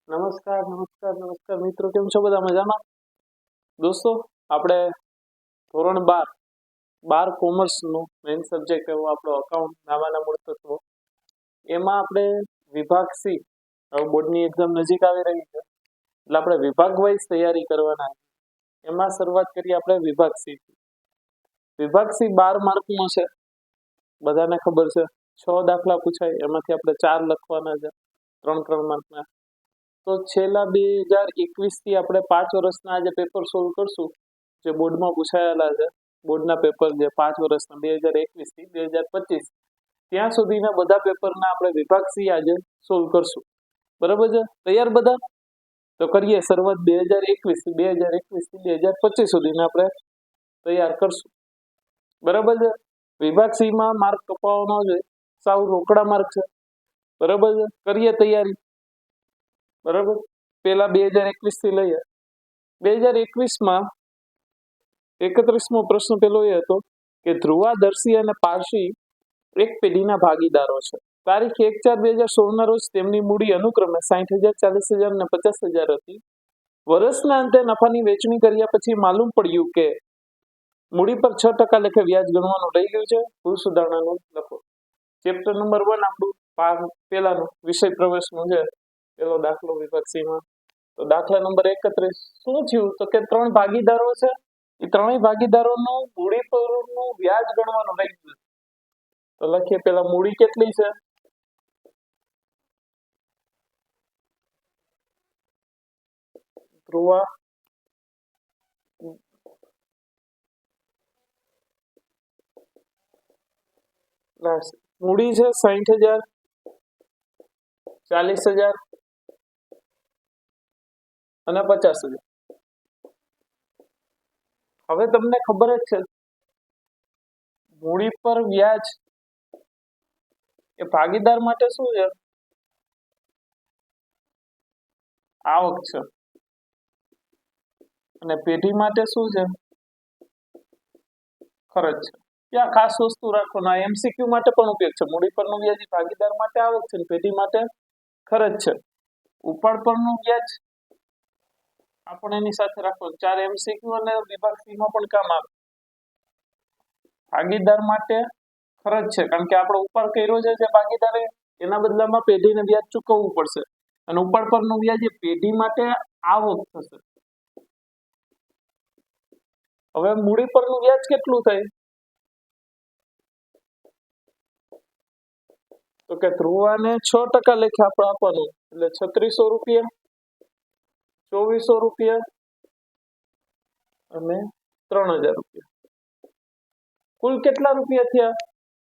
નમસ્કાર નમસ્કાર નમસ્કાર મિત્રો, કેમ છો? બધા મજામાં? દોસ્તો, આપણે ધોરણ 12 કોમર્સનું મેઇન સબ્જેક્ટ એવો આપણો અકાઉન્ટ નામાના મૂળ તત્વો, એમાં આપણે વિભાગ સી, હવે બોર્ડની એક્ઝામ નજીક આવી રહી છે એટલે આપણે વિભાગ વાઇઝ તૈયારી કરવાના. એમાં શરૂઆત કરીએ આપણે વિભાગ સી. વિભાગ સી 12 માર્કનો છે, બધાને ખબર છે. 6 દાખલા પૂછાય, એમાંથી આપણે 4 લખવાના છે, 3 માર્કના. તો છેલ્લા 2021 થી આપણે 5 વર્ષના જે પેપર સોલ્વ કરશું, જે બોર્ડમાં પૂછાયેલા છે, બોર્ડના પેપર જે 5 વર્ષના 2021 થી 2025 ત્યાં સુધીના બધા પેપરના આપણે વિભાગ સી આજે સોલ્વ કરશું. બરાબર છે? તૈયાર બધા? તો કરીએ શરૂઆત 2021 થી 2025 સુધીના આપણે તૈયાર કરશું. બરાબર છે? વિભાગ સી માં માર્ક કપાવવાનો છે, સાવ રોકડા માર્ક છે. બરાબર છે? કરીએ તૈયારી. બરાબર, પેલા 2021 થી લઈએ. 2021માં 31મો પ્રશ્ન પેલો એ હતો કે ધ્રુવાદર્શી અને પારસી એક પેઢીના ભાગીદારો છે. તારીખ 1/4/2016 રોજ તેમની મૂડી અનુક્રમે 60,000, 40,000 અને 50,000 હતી. વર્ષના અંતે નફાની વેચણી કર્યા પછી માલુમ પડ્યું કે મૂડી પર 6% લેખે વ્યાજ ગણવાનું રહી ગયું છે. ભૂલ સુધારણાનું લખો. ચેપ્ટર નંબર 1 આપણું પેલાનું વિષય પ્રવેશનું છે, પેલો દાખલો વિભાગ સીમાં. તો દાખલા નંબર 31, શું થયું? તો કે 3 ભાગીદારો છે, એ 3 ભાગીદારોનું મૂડી પરનું વ્યાજ ગણવાનું રહી ગયું. તો લખીએ પેલા મૂડી કેટલી છે? ધ્રુવા મૂડી છે 60,000, 40,000 અને 50,000. હવે તમને ખબર જ છે, મૂડી પર વ્યાજ એ ભાગીદાર માટે શું છે? આવક છે. અને પેઢી માટે શું છે? ખર્ચ છે. ત્યાં ખાસ વસ્તુ રાખવાનું, એમસીક્યુ માટે પણ ઉપયોગ છે. મૂડી પરનું વ્યાજ ભાગીદાર માટે આવક છે, પેઢી માટે ખર્ચ છે. ઉપાડ પરનું વ્યાજ આપણે એની સાથે રાખવાનું. 4 એમસીક્યુ અને વિભાગ સી માં પણ કામ આવે. ભાગીદાર માટે ખર્ચ છે, કારણ કે આપણે ઉપાડ કર્યો છે જે ભાગીદારે, એના બદલામાં પેઢીને વ્યાજ ચૂકવવું પડશે. અને ઉપાડ પરનું વ્યાજ એ પેઢી માટે આવક થશે. હવે મૂડી પરનું વ્યાજ કેટલું થાય? તો કે ધ્રુવાને 6% લેખે આપણે આપવાનું, એટલે 3600 રૂપિયા, 2400 રૂપિયા અને 3000 રૂપિયા. કુલ કેટલા રૂપિયા થયા?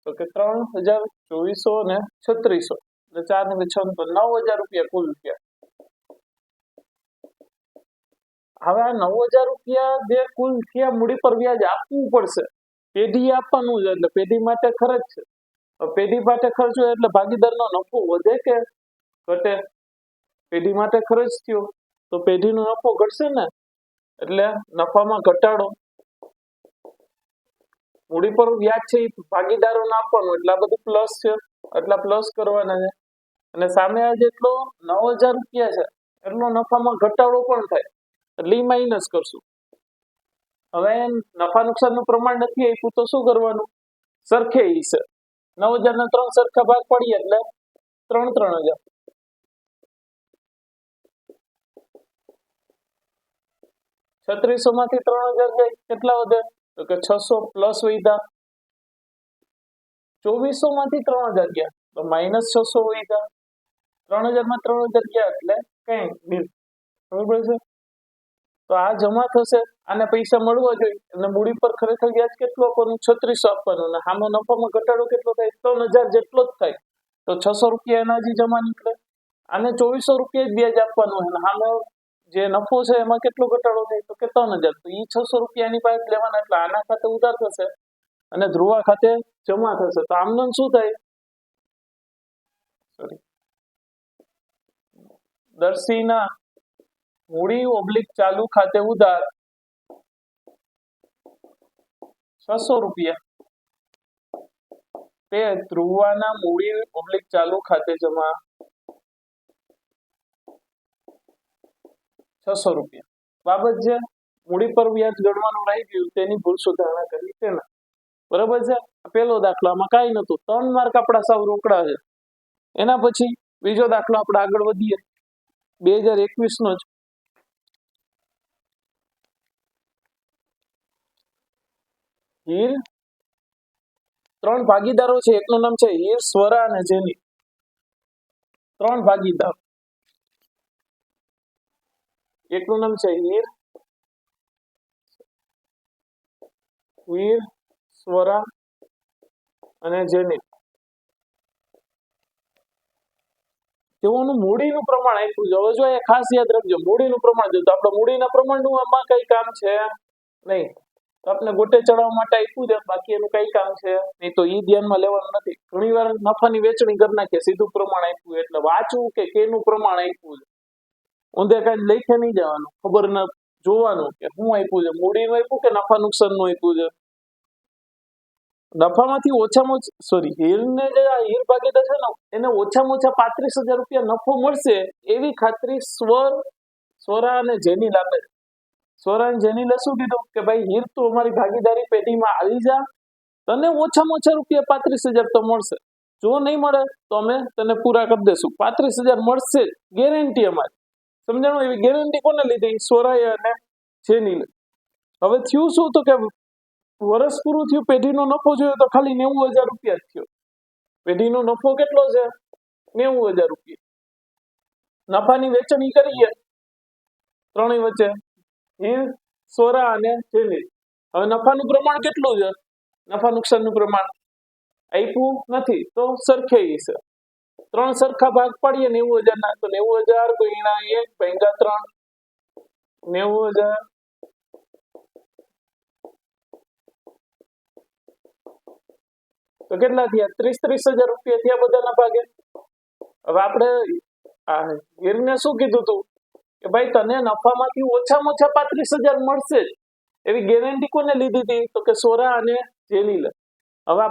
તો કે 3000, 2400 અને 3600, એટલે 4 ને 6 9000 રૂપિયા કુલ થયા. હવે આ 9000 રૂપિયા જે કુલ થયા, મૂડી પર વ્યાજ આપવું પડશે. પેઢી આપવાનું છે, એટલે પેઢી માટે ખર્ચ છે. પેઢી માટે ખર્ચ હોય એટલે ભાગીદારનો નફો વધે કે ઘટે? પેઢી માટે ખર્ચ થયો તો પેઢીનો નફો ઘટશે ને, એટલે નફામાં ઘટાડો. મૂડી પર વ્યાજ છે એ ભાગીદારોને આપવાનું, એટલે આ બધું પ્લસ છે, એટલા પ્લસ કરવાના છે. અને સામે આ જેટલો 9000 રૂપિયા છે એટલો નફામાં ઘટાડો પણ થાય, એટલે એ માઇનસ કરશું. હવે નફા નુકસાનનું પ્રમાણ નથી આપ્યું તો શું કરવાનું? સરખે છે 9000 ના 3 સરખા ભાગ પડીએ એટલે 3000. 3600 માંથી 3000 જાય, કેટલા વધે? તો કે 600 પ્લસ વધ્યા. 2400 માંથી 3000 ગયા તો માઇનસ 600 વધ્યા. 3000 માં 3000 ગયા એટલે કઈ બિલ. બરોબર છે? તો આ જમા થશે, આને પૈસા મળવા જોઈએ, એટલે મૂડી પર ખરેખર વ્યાજ કેટલું આપવાનું? 3600 આપવાનું. અને આમાં નફામાં ઘટાડો કેટલો થાય? 3000 જેટલો જ થાય. તો 600 રૂપિયા એના હજી જમા નીકળે. આને 2400 રૂપિયા જ વ્યાજ આપવાનું. અને આનો જે નફો છે એમાં કેટલો ઘટાડો થાય? તો કે 3000. તો એ 600 રૂપિયા એની પાસે લેવાના, એટલે આના ખાતે ઉધાર થશે અને ધ્રુવા ખાતે જમા થશે. તો આમનો શું થાય? દર્શીના મૂડી ઓબ્લિક ચાલુ ખાતે ઉધાર 600 રૂપિયા, તે ધ્રુવાના મૂડી ઓબ્લિક ચાલુ ખાતે જમા ₹600 બાબત છે મૂડી પર વ્યાજ ગણવાનું રહી ગયું તેની ભૂલ સુધારણા કરી તેના બરાબર છે પહેલો દાખલો આમાં કાંઈ નતું 3 માર્ક આપણા સાવ રોકડા છે એના પછી બીજો દાખલો આપણે આગળ વધીએ 2021 નો જ હીર 3 ભાગીદારો છે એકનું નામ છે હીર સ્વરા અને જેની 3 ભાગીદાર એકનું નામ છે હીર સ્વરા અને જેની તેઓનું મૂડીનું પ્રમાણ આપ્યું છે હવે જો એ ખાસ યાદ રાખજો મૂડીનું પ્રમાણ જો તો આપણે મૂડીના પ્રમાણનું આમાં કઈ કામ છે નહીં તો આપણે ગોટે ચડાવવા માટે આપ્યું છે બાકી એનું કઈ કામ છે નહીં તો ઈ ધ્યાનમાં લેવાનું નથી ઘણી વાર નફાની વેચણી કરી નાખીએ સીધું પ્રમાણ આપ્યું એટલે વાંચવું કે કેનું પ્રમાણ આપ્યું છે ઊંધે કઈ લખે નહીં જવાનું ખબર ન જોવાનું કે શું આપ્યું છે મૂડીનું આપ્યું કે નફા નુકસાનનું આપ્યું છે નફામાંથી ઓછામાં સોરી હીરને જે આ હીર ભાગીદાર છે ને એને ઓછામાં ઓછા ₹35,000 નફો મળશે એવી ખાતરી સ્વરા અને જેની લાગે સ્વરા અને જેનીલે શું કીધું કે ભાઈ હીર તું અમારી ભાગીદારી પેઢીમાં આવી જા તને ઓછામાં ઓછા ₹35,000 તો મળશે જો નહીં મળે તો અમે તને પૂરા કરી દેશું 35,000 મળશે જ ગેરંટી અમારી સમજાણું એવી ગેરંટી કોને લીધી સ્વરાએ અને જેનીલે હવે થયું શું તો કે વર્ષ પૂરું થયું પેઢીનો નફો જોયો તો ખાલી ₹90,000 જ થયો પેઢીનો નફો કેટલો છે ₹90,000 નફાની વેચણી કરીએ ત્રણેય વચ્ચે હીર સ્વરા અને જેની હવે નફાનું પ્રમાણ કેટલું છે નફા નુકસાનનું પ્રમાણ આપ્યું નથી તો સરખે છે 3 સરખા ભાગ પાડીએ 90,000 ના તો 90,000 ગુણ્યા 1 ભાગ્યા 3 90,000 તો કેટલા થયા ₹30,000 થયા બધાના ભાગે હવે આપણે આ હીરને શું કીધું તું કે ભાઈ તને નફામાંથી ઓછામાં ઓછા 35,000 મળશે જ એવી ગેરંટી કોને લીધી હતી તો કે સ્વરા અને જેનીલે હવે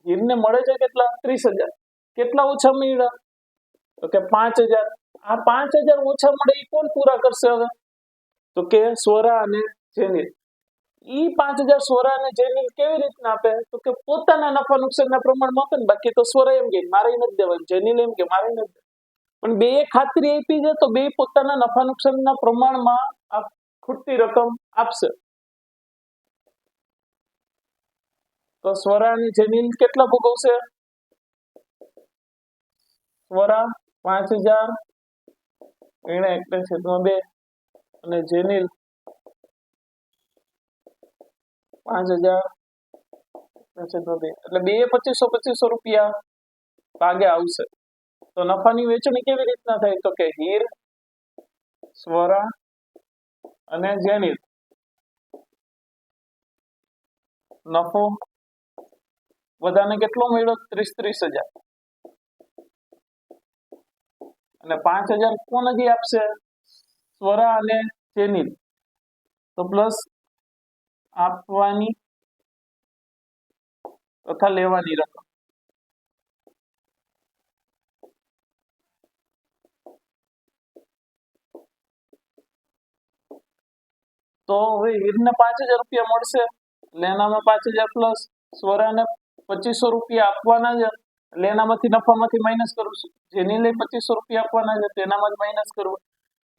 હીરને મળે છે કેટલા 30,000 કેટલા ઓછા મળ્યા તો કે 5,000 આ 5,000 ઓછા મળે એ કોણ પૂરા કરશે હવે તો કે સ્વરા અને જેનીલ ઈ 5,000 સ્વરા અને જેનીલ કેવી રીતના આપે તો કે પોતાના નફા નુકસાનના પ્રમાણમાં આપે ને બાકી તો સ્વરા એમ કે મારે નથી દેવાનું જેનીલ એમ કે મારે નથી પણ બે ખાતરી આપી છે તો બે પોતાના નફા નુકસાનના પ્રમાણમાં આ ખૂટતી રકમ આપશે તો સ્વરા અને જેનીલ કેટલા ભોગવશે સ્વરા 5,000 × 1/2 અને જેનીલ 5,000 એટલે બે ₹2,500 ભાગે આવશે તો નફાની વેચણી કેવી રીતના થાય તો કે હીર સ્વરા અને જેનીલ નફો બધાને કેટલો મળ્યો 30,000 અને 5,000 કોણ હજી આપશે સ્વરા અને જેનીલ તો પ્લસ આપવાની તથા લેવાની રકમ તો હવે હીરને ₹5,000 મળશે એટલે એનામાં 5,000 પ્લસ સ્વરાને ₹2,500 આપવાના છે એટલે એનામાંથી નફામાંથી માઇનસ કરું છું જેનીલે ₹2,500 આપવાના છે તેનામાં જ માઇનસ કરવું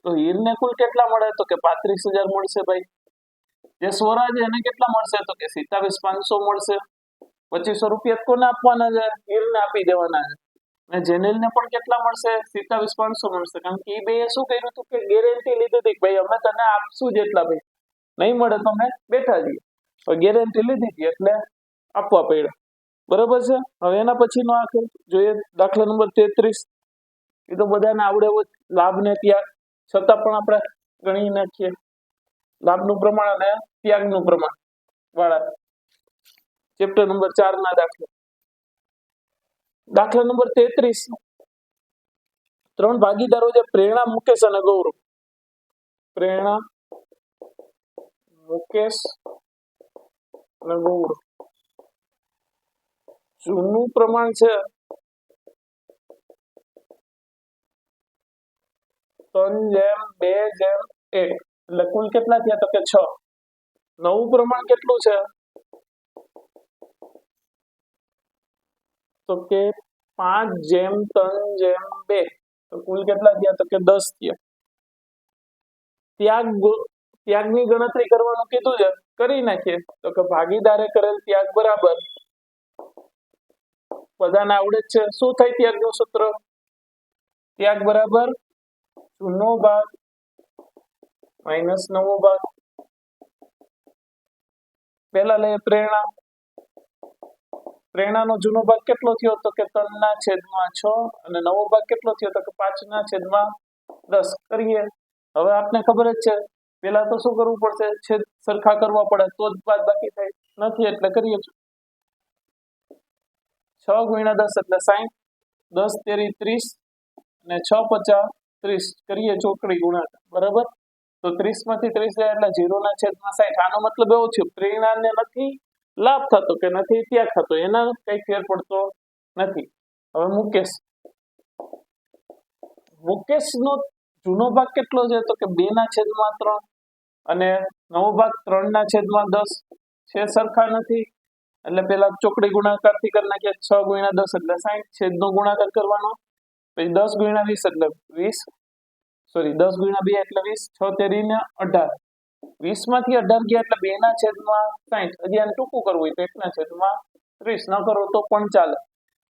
તો હીરને કુલ કેટલા મળે તો કે 35,000 મળશે ભાઈ જે સ્વરા છે એને કેટલા મળશે તો કે 27,500 મળશે ₹2,500 કોને આપવાના છે હીરને આપી દેવાના છે અને જેનીલને પણ કેટલા મળશે 27,500 મળશે કારણ કે એ બે શું કર્યું હતું કે ગેરંટી લીધી હતી કે ભાઈ અમે તને આપશું જેટલા ભાઈ નહીં મળે તો અમે બેઠા છીએ તો ગેરંટી લીધી હતી એટલે આપવા પડ્યા બરાબર છે હવે એના પછીનો આખો જોઈએ દાખલા નંબર 33 એ તો બધાને આવડે લાભ ને ત્યાગ છતાં પણ આપણે ગણી નાખીએ લાભનું પ્રમાણ અને ત્યાગનું પ્રમાણ વાળા ચેપ્ટર નંબર 4 ના દાખલા નંબર 33 3 ભાગીદારો છે પ્રેરણા મુકેશ અને ગૌરવ પ્રેરણા મુકેશ અને ગૌરવ જૂનું પ્રમાણ છે 3:2:1 8 એટલે કુલ કેટલા થયા તો કે 6. નવું પ્રમાણ કેટલું છે તો કે 5:3:2 તો કુલ કેટલા થયા તો કે 10 થયા. ત્યાગની ગણતરી કરવાનું કીધું છે, કરી નાખીએ. તો કે ભાગીદારે કરેલ ત્યાગ બરાબર, બધાને આવડે જ છે, શું થાય ત્યાગનું સૂત્ર? ત્યાગ બરાબર જૂનો ભાગ માઇનસ નવો ભાગ. પહેલા લઈએ પ્રેરણા. પ્રેરણાનો જૂનો ભાગ કેટલો થયો તો કે 3/6 અને નવો ભાગ કેટલો થયો તો કે 5/10. કરીએ. હવે આપને ખબર જ છે, પેલા તો શું કરવું પડશે? છેદ સરખા કરવા પડે તો જ બાદ બાકી થાય. નથી એટલે કરીએ. 6 × 10 એટલે 60, 10 તેરી 30 અને 6 × 50 30. કરીએ ચોકડી ગુણાકાર. બરાબર. તો 30 માંથી 30 જાય એટલે 0/60. આનો મતલબ એવો થયો પ્રેરણાને નથી લાભ થતો કે નથી ત્યાગ થતો, એના કઈ ફેર પડતો નથી. હવે મુકેશનો જૂનો ભાગ કેટલો છે તો કે 2/3 અને નવો ભાગ 3/10 છે, સરખા નથી એટલે પેલા ચોકડી ગુણાકાર થી કરી નાખીએ. 6 × 10 એટલે 60, છેદનો ગુણાકાર કરવાનો, પછી 10 × 20 એટલે 20, સોરી 10 × 2 એટલે 20, 6 તેરી ને 18, 20 માંથી 18 ગયા એટલે 2/60. હજી આને ટૂંકું કરવું હોય તો 1/30 ન કરો તો પણ ચાલે.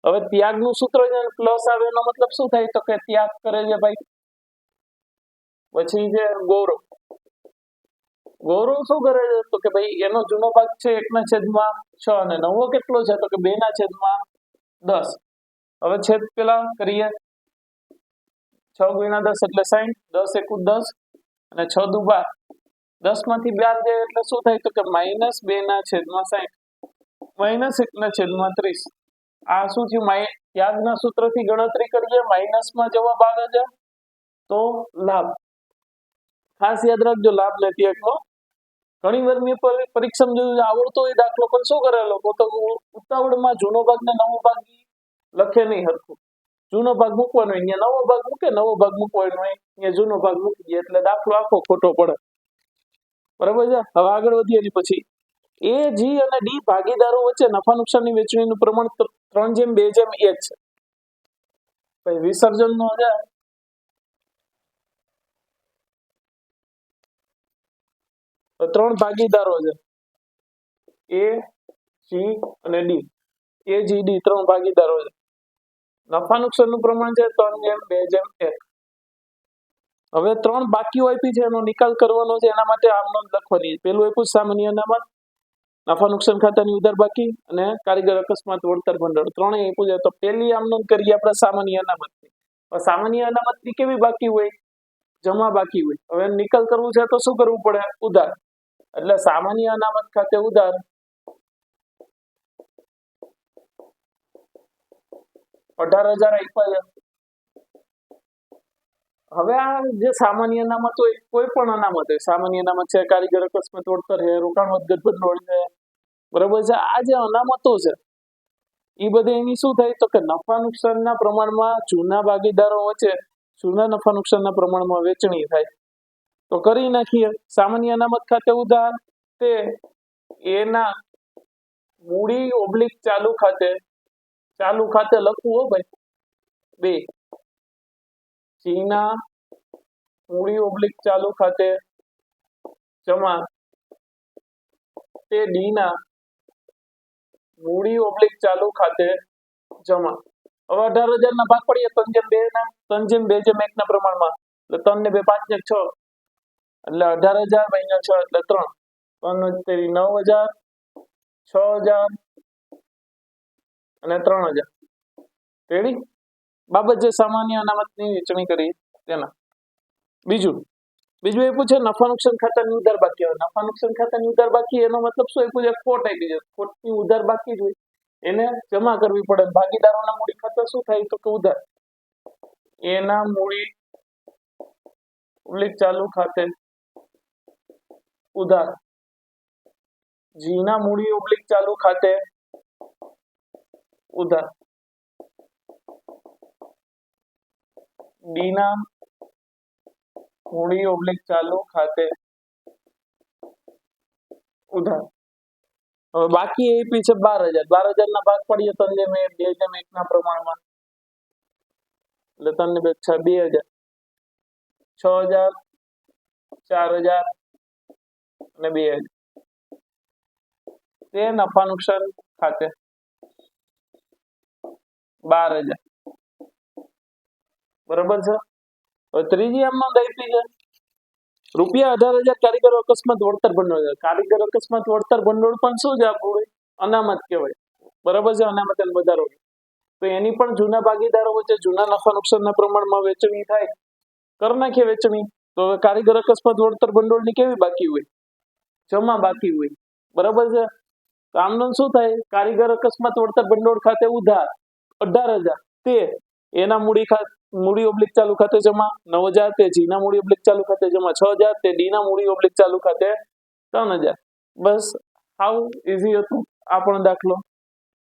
હવે ત્યાગનું સૂત્ર છે પ્લસ આવે એનો મતલબ શું થાય તો કે ત્યાગ કરે છે ભાઈ. પછી છે ગૌરવ શું કરે છે તો કે ભાઈ એનો જૂનો ભાગ છે 1/6 અને નવો કેટલો છે તો કે 2/10. હવે છેદ પેલા કરીએ. 6 × 10 એટલે 60, 10 × 1 10 અને 6 × 2 12. 10 માંથી 12 જાય એટલે શું થાય તો કે -2/60 -1/30. આ શું થયું? ત્યાગના સૂત્રથી ગણતરી કરીએ, માઇનસમાં જવાબ આવે છે તો લાભ. ખાસ યાદ રાખજો લાભ ને ત્યાગનો. ઘણી વાર મેં પરીક્ષામાં જોયું આવડતો હોય દાખલો પણ શું કરે લોકો તો ઉતાવળમાં જૂનો ભાગ ને નવો ભાગ લખે નહીં હરખું. જૂનો ભાગ મૂકવાનો હોય અહીંયા નવો ભાગ મૂકે, નવો ભાગ મૂકવાનો હોય અહીંયા જૂનો ભાગ મૂકી દે એટલે દાખલો આખો ખોટો પડે. બરાબર છે. હવે આગળ વધીએ પછી એ, જી અને ડી ભાગીદારો વચ્ચે નફા નુકસાનની વહેંચણીનું પ્રમાણ 3:2:1 છે. ભાઈ વિસર્જનનો છે તો 3 ભાગીદારો છે, એ, જી અને ડી. એ, જી, ડી 3 ભાગીદારો છે. નફા નુકસાનનું પ્રમાણ છે 3:2:1. હવે 3 બાકીઓ આપી છે, એનો નિકાલ કરવાનો છે. એના માટે આમ નોંધ લખવાની. પેલું આપ્યું સામાન્ય અનામત, નફા નુકસાન ખાતાની ઉધાર બાકી અને કારીગર અકસ્માત વળતર ભંડોળ. ત્રણેય આપ્યું છે. તો પેલી આમ નોંધ કરીએ આપણે સામાન્ય અનામતની. સામાન્ય અનામતની કેવી બાકી હોય? જમા બાકી હોય. હવે નિકાલ કરવું છે તો શું કરવું પડે? ઉધાર. એટલે સામાન્ય અનામત ખાતે ઉધાર 18,000 આપ્યા છે. હવે આ જે સામાન્ય અનામત હોય, કોઈ પણ અનામત હોય, સામાન્ય અનામત છે, કારીગર અકસ્માત વળતર છે, રોકાણ વધઘટ ભંડોળ છે, બરાબર છે. આ જે અનામતો છે એ બધી એની શું થાય તો કે નફા નુકસાનના પ્રમાણમાં જૂના ભાગીદારો વચ્ચે જૂના નફા નુકસાનના પ્રમાણમાં વહેંચણી થાય. તો કરી નાખીએ. સામાન્ય અનામત ખાતે ઉધાર તે એના મૂડી ઓબ્લિક ચાલુ ખાતે લખવું હો ભાઈ 2, સીના મૂડી ઓબ્લિક ચાલુ ખાતે જમા તે ડીના મૂડી ઓબ્લિક ચાલુ ખાતે જમા. હવે 18,000 ના ભાગ પડીએ 3:2 ના પ્રમાણમાં. એટલે 3 ને 2 5 ને 6 એટલે 18,000 - 6 એટલે 3. 3 9,000, 6,000 અને 3,000. રેડી? બાબત જે સામાન્ય અનામતની વહેંચણી કરી તેના. બીજું એ પૂછે નફા નુકસાન ખાતાની ઉધાર બાકી. આવે નફા નુકસાન ખાતાની ઉધાર બાકી એનો મતલબ શું? એ પૂછે ખોટ આપી છે, ખોટની ઉધાર બાકી જ હોય એને જમા કરવી પડે. ભાગીદારોના મૂડી ખાતે શું થાય તો કે ઉધાર એના મૂડી ઓબ્લિક ચાલુ ખાતે ઉધાર, જીના મૂડી ઓબ્લિક ચાલુ ખાતે ઉધાર, ડીના મૂડી ઓબ્લિક ચાલુ ખાતે ઉધાર. હવે બાકી એપી છે 12,000. 12,000 ના ભાગ પાડીએ 3/2/1 ના પ્રમાણમાં, એટલે 3/2 2,000, 6,000, 4,000 અને 2,000. તે નફા નુકસાન ખાતે 12,000. બરોબર છે. હવે ત્રીજી નોંધ આપી છે ₹18,000 કારીગર અકસ્માત વળતર ભંડોળ. કારીગર અકસ્માત વળતર ભંડોળ પણ શું છે આપણું અનામત કહેવાય. બરાબર છે. અનામત અને વધારો. તો એની પણ જૂના ભાગીદારો વચ્ચે જૂના નફા નુકસાનના પ્રમાણમાં વેચણી થાય. કર નાખીએ વેચણી. તો હવે કારીગર અકસ્માત વળતર ભંડોળની કેવી બાકી હોય? જમા બાકી હોય. બરાબર છે. તો આમનો શું થાય? કારીગર અકસ્માત વળતર ભંડોળ ખાતે ઉધાર 18,000. તે એના મૂડી ઓબ્લિક ચાલુ ખાતે જમા 9,000. તે જીના મૂડી ઓબ્લિક ચાલુ ખાતે જમા 6,000. તે ડીના મૂડી ઓબ્લિક ચાલુ ખાતે 3,000. બસ હાવ ઈઝી હતું આ પણ દાખલો.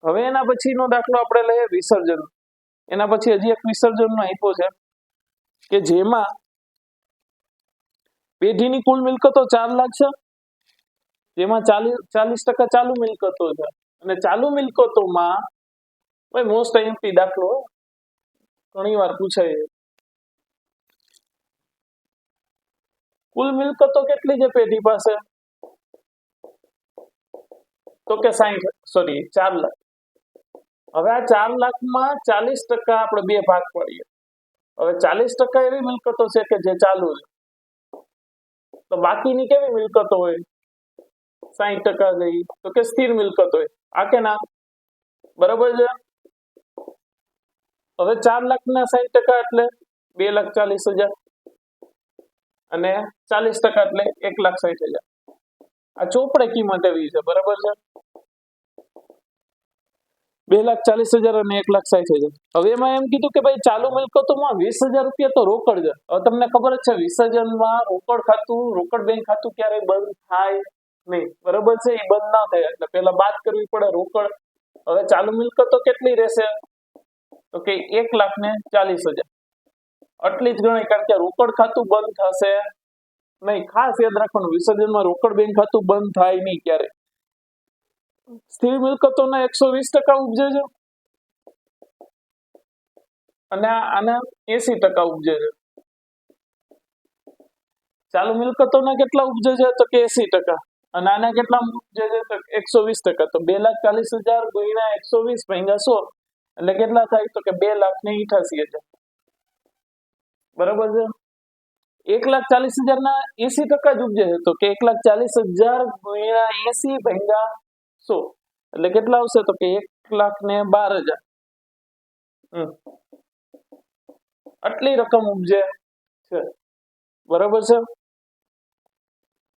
હવે એના પછીનો દાખલો આપણે લઈએ વિસર્જન. એના પછી હજી એક વિસર્જનનો આપ્યો છે કે જેમાં પેઢીની કુલ મિલકતો 4 લાખ છે, જેમાં 40% ચાલુ મિલકતો છે. અને ચાલુ મિલકતોમાં ભાઈ મોસ્ટ આઈએમપી દાખલો ઘણી વાર પૂછાય. કુલ મિલકતો કેટલી છે પેઢી પાસે? તો કે 4 લાખ. હવે આ 4 લાખમાં 40% આપણે બે ભાગ પાડીએ. હવે 40% એવી મિલકતો છે કે જે ચાલુ છે. તો બાકીની કેવી મિલકતો હોય? 60% લઈ તો કે સ્થિર મિલકત હોય. આ કે ના? બરાબર છે. હવે 4 લાખના 60% એટલે 2,40,000 અને 40% એટલે 1,60,000. આ ચોપડે કિંમત એવી છે. બરાબર છે. 2,40,000 અને 1,60,000. હવે એમાં એમ કીધું કે ભાઈ ચાલુ મિલકતોમાં 20,000 રૂપિયા તો રોકડ છે. હવે તમને ખબર જ છે વિસર્જનમાં રોકડ ખાતું, રોકડ બેંક ખાતું ક્યારેય બંધ થાય નહીં. બરાબર છે. એ બંધ ના થાય એટલે પેલા બાદ કરવી પડે રોકડ. હવે ચાલુ મિલકતો કેટલી રહેશે? તો કે 1,40,000. આટલી જ ગણાય, કારણ કે રોકડ ખાતું બંધ થશે નહીં. ખાસ યાદ રાખવાનું, વિસર્જનમાં રોકડ બેંક ખાતું બંધ થાય નહીં ક્યારે. સ્થિર મિલકતોના 120% ઉપજે છે અને આના 80% ઉપજે છે. ચાલુ મિલકતોના કેટલા ઉપજે છે? તો કે 80%. અને આના કેટલા ઉપજે છે? તો 120%. તો 2,40,000 ગુણ્યા 120 ભાગ્યા 100 એટલે કેટલા થાય? તો કે 2,88,000. બરાબર છે. 1,40,000 ના 80% જ ઉપજે છે. તો કે 1,40,000 ગુણ્યા 80 ભાગ્યા 100 એટલે કેટલા આવશે? તો કે 1,12,000. આટલી રકમ ઉપજે છે. બરાબર છે.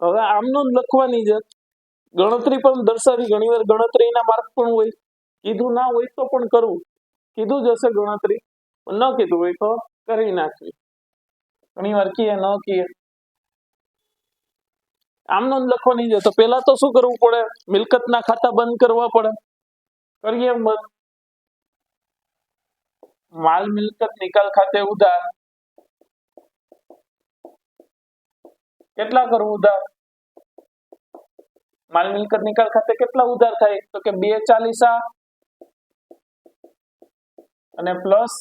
હવે આમનું લખવાની છે. ગણતરી પણ દર્શાવી. ઘણી વાર ગણતરીના માર્ક પણ હોય. કીધું ના હોય તો પણ કરવું. કીધું જ હશે ગણતરી, ન કીધું હોય તો કરી નાખવી. ઘણી વાર કીએ ન કીએ. આમનો લખવાની છે. તો પેલા તો શું કરવું પડે? મિલકતના ખાતા બંધ કરવા પડે. કરીએ બંધ. માલ મિલકત નિકાલ ખાતે ઉધાર કેટલા કરવું? ઉધાર માલ મિલકત નિકાલ ખાતે કેટલા ઉધાર થાય? તો કે 2,40 અને પ્લસ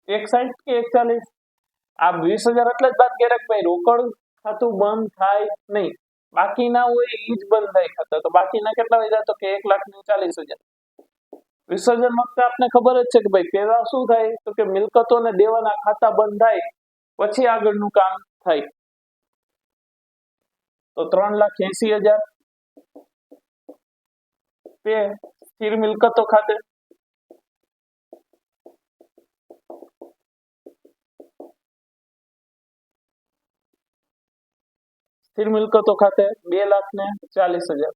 1,60 કે 1,40. આ 20,000 એટલે જ બાદ કર્યા કે ભાઈ રોકડ ખાતું બંધ થાય નહીં. બાકી ના હોય એ જ બંધ થાય ખાતા. તો બાકીના કેટલા વધ્યા? તો કે 1,40,000. વિસર્જન વખતે આપને ખબર જ છે કે ભાઈ પેલા શું થાય? તો કે મિલકતો અને દેવાના ખાતા બંધ થાય પછી આગળનું કામ થાય. તો 3,80,000 તે સ્થિર મિલકતો ખાતે. સ્થિર મિલકતો ખાતે 2,40,000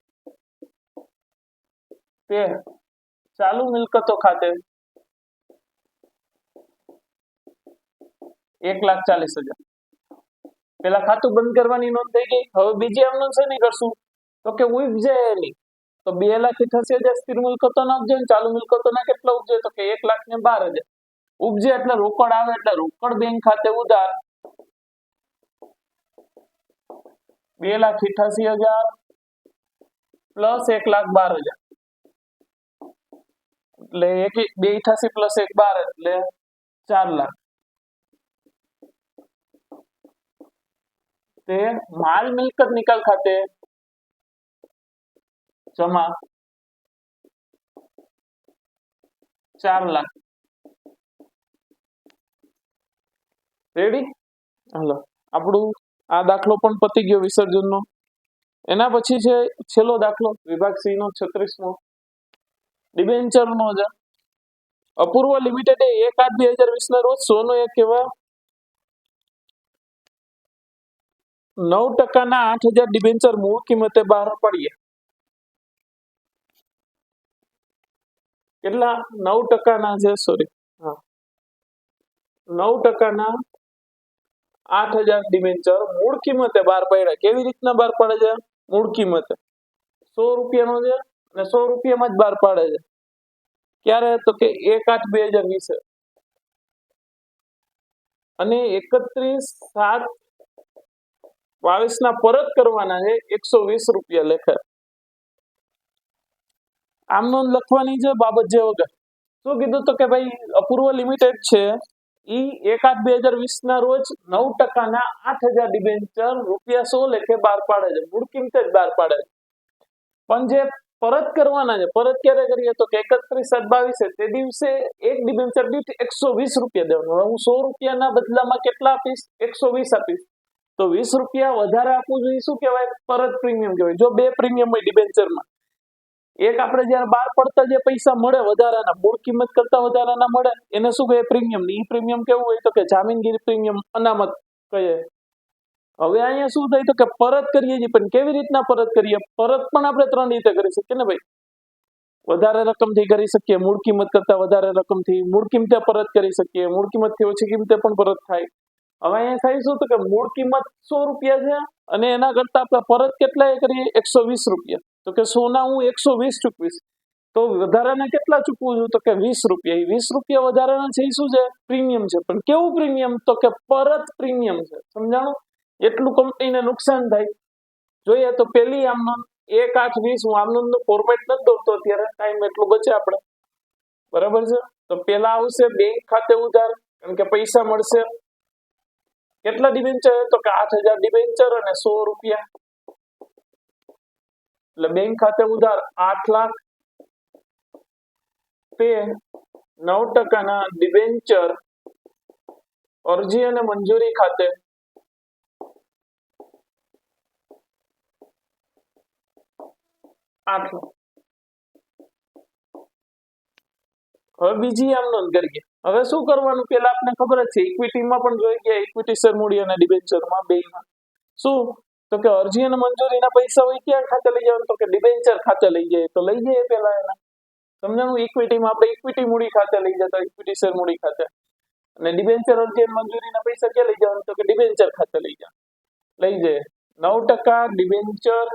તે ચાલુ મિલકતો ખાતે 1,40,000. પેલા ખાતું બંધ કરવાની નોંધ થઈ ગઈ. હવે બીજી આમ નોંધ શેની કરશું? તો કે ઉપજે એની. તો 2,88,000 સ્થિર મિલકતોના ઉપજે. ચાલુ મિલકતોના કેટલા ઉપજે? તો કે 1,12,000 ઉપજે એટલે રોકડ આવે એટલે રોકડ બેંક ખાતે ઉધાર 2,88,000 પ્લસ 1,12,000 એટલે 2,88 પ્લસ 1,12 એટલે 4 લાખ તે માલ મિલકત નિકાલ ખાતે જમા 4 લાખ રેડી હાલો આપણું આ દાખલો પણ પતી ગયો વિસર્જનનો એના પછી છે છેલ્લો દાખલો વિભાગ સી નો 36મો ડિબેન્ચરનો છે અપૂર્વ લિમિટેડે 1/8/2020 ના રોજ 100 એવા 9% 8,000 ડિબેન્ચર મૂળ કિંમતે બહાર પાડ્યા કેટલા 9% ના છે સોરી હા 9% 8,000 ડિબેન્ચર મૂળ કિંમતે બહાર પાડ્યા કેવી રીતના બહાર પાડે છે મૂળ કિંમતે 100 રૂપિયાનો છે અને 100 રૂપિયામાં જ બહાર પાડે છે ક્યારે તો કે 1/8/2020 અને 31/7/22 ના પરત કરવાના છે 120 રૂપિયા લેખે આમ નોંધ લખવાની છે બાબત જે વગર શું કીધું તો કે ભાઈ અપૂર્વ લિમિટેડ છે ઈ 1/8/2020 ના રોજ 9% ના 8,000 ડિબેન્ચર ₹100 લેખે બહાર પાડે છે મૂળ કિંમતે જ બહાર પાડે છે પણ જે પરત કરવાના છે પરત ક્યારે કરીએ તો કે 31/7/22 તે દિવસે એક ડિબેન્ચર દીઠ 120 રૂપિયા દેવાનું હું 100 રૂપિયાના બદલામાં કેટલા આપીશ 120 આપીશ તો 20 રૂપિયા વધારે આપવું જોઈએ શું કહેવાય પરત પ્રીમિયમ કહેવાય જો બે પ્રીમિયમ હોય ડિબેન્ચરમાં એક આપણે જ્યારે બહાર પડતા જે પૈસા મળે વધારાના મૂળ કિંમત કરતા વધારાના મળે એને શું કહે પ્રીમિયમ ઈ પ્રીમિયમ કેવું હોય તો કે જામીનગીરી પ્રીમિયમ અનામત કહે હવે અહીંયા શું થાય તો કે પરત કરીએ છીએ પણ કેવી રીતના પરત કરીએ પરત પણ આપણે 3 રીતે કરી શકીએ ને ભાઈ વધારે રકમથી કરી શકીએ મૂળ કિંમત કરતા વધારે રકમથી મૂળ કિંમતે પરત કરી શકીએ મૂળ કિંમતથી ઓછી કિંમતે પણ પરત થાય હવે અહીંયા થાય શું તો કે મૂળ કિંમત 100 રૂપિયા છે અને એના કરતા આપણે પરત કેટલા કરીએ 120 રૂપિયા તો કે 100 ના હું 120 ચૂકવીશ તો વધારાના કેટલા ચૂકવું છું તો કે 20 રૂપિયા એ 20 રૂપિયા વધારાના છે એ શું છે પ્રીમિયમ છે પણ કેવું પ્રીમિયમ તો કે પરત પ્રીમિયમ છે સમજાણું એટલું કંપનીને નુકસાન થાય જોઈએ તો પેલી આમનો 1/8/20 હું આમનું ફોર્મેટ નથી દોરતો અત્યારે ટાઈમ એટલું બચે આપણે બરાબર છે તો પેલા આવશે બેંક ખાતે ઉધાર કારણ કે પૈસા મળશે કેટલા ડિબેન્ચર તો કે 8,000 ડિબેન્ચર અને 100 રૂપિયા એટલે બેંક ખાતે ઉધાર 8 લાખ તે 9% ના ડિબેન્ચર અરજી અને મંજૂરી ખાતે 8 લાખ હવે બીજી આમ નોંધ કરીએ હવે શું કરવાનું પેલા આપણે ખબર જ છે ઇક્વિટીમાં પણ જોઈ ગયા ઇક્વિટી શેર મૂડી અને ડિબેન્ચરમાં બેમાં શું તો કે અરજી અને મંજૂરીના પૈસા હોય ક્યાં ખાતે લઈ જવાનું તો કે ડિબેન્ચર ખાતે લઈ જાય તો લઈ જાય પેલા એના સમજાણું ઇક્વિટીમાં આપણે ઇક્વિટી મૂડી ખાતે લઈ જતા ઇક્વિટી શેર મૂડી ખાતે અને ડિબેન્ચર અરજી અને મંજૂરીના પૈસા ક્યાં લઈ જવાનું તો કે ડિબેન્ચર ખાતે લઈ જાય 9% ડિબેન્ચર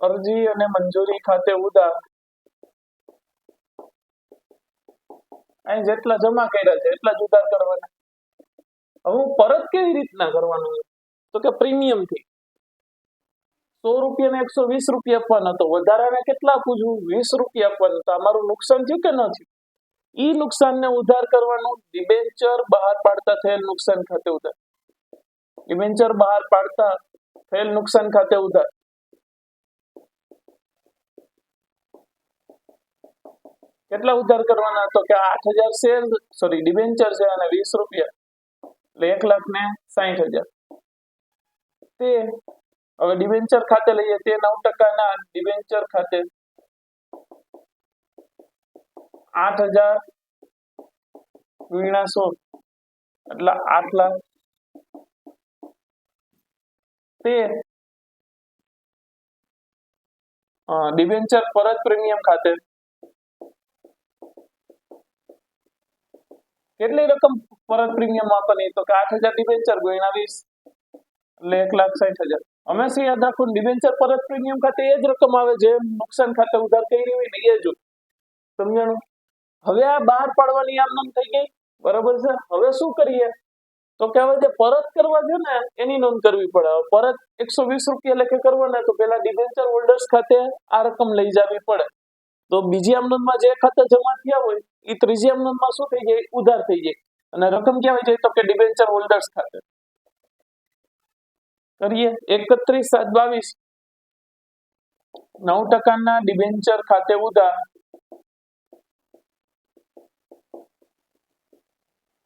અરજી અને મંજૂરી ખાતે ઉધાર અહીં જેટલા જમા કર્યા છે એટલા જ ઉધાર કરવાના હવે હું પરત કેવી રીતના કરવાનું તો કે પ્રીમિયમ થી 100 રૂપિયા ને 120 રૂપિયા આપવાના તો વધારાના કેટલા આપું છું 20 રૂપિયા આપવાના તો અમારું નુકસાન થયું કે ન થયું ઈ નુકસાનને ઉધાર કરવાનું ડિબેન્ચર બહાર પાડતા થયેલ નુકસાન ખાતે ઉધાર ડિબેન્ચર બહાર પાડતા થયેલ નુકસાન ખાતે ઉધાર કેટલા ઉધાર કરવાના તો કે 8,000 શેર સોરી ડિબેન્ચર છે અને 20 રૂપિયા એટલે 1,60,000 તે હવે ડિબેન્ચર ખાતે લઈએ તે 9% ના ડિબેન્ચર ખાતે 8,000 ગુણ્યા 100 એટલે 8 લાખ તે ડિબેન્ચર પરત પ્રીમિયમ ખાતે કેટલી રકમ પરત પ્રીમિયમ આપવાની તો કે 8,000 ડિબેન્ચર ગુણ્યા 20 એટલે 1,60,000 હંમેશા યાદ રાખવું ડિબેન્ચર પરત પ્રીમિયમ ખાતે એ જ રકમ આવે જે નુકસાન ખાતે ઉધાર કરી હોય ને એ જ સમજાણું હવે આ બહાર પાડવાની આમ નામ થઈ ગઈ બરાબર છે હવે શું કરીએ તો કે હવે જે પરત કરવા છે ને એની નોંધ કરવી પડે. પરત 120 રૂપિયા લેખે કરવાના તો પેલા ડિબેન્ચર હોલ્ડર્સ ખાતે આ રકમ લઈ જવી પડે. તો બીજી આમ નોંધમાં જે ખાતે જમા થયા હોય એ ત્રીજી આમ નોંધમાં શું થઈ જાય? ઉધાર થઈ જાય. અને રકમ ક્યાં જાય? તો કે ડિબેન્ચર હોલ્ડર્સ ખાતે. કરીએ 31/7/22 9% ડિબેન્ચર ખાતે ઉધાર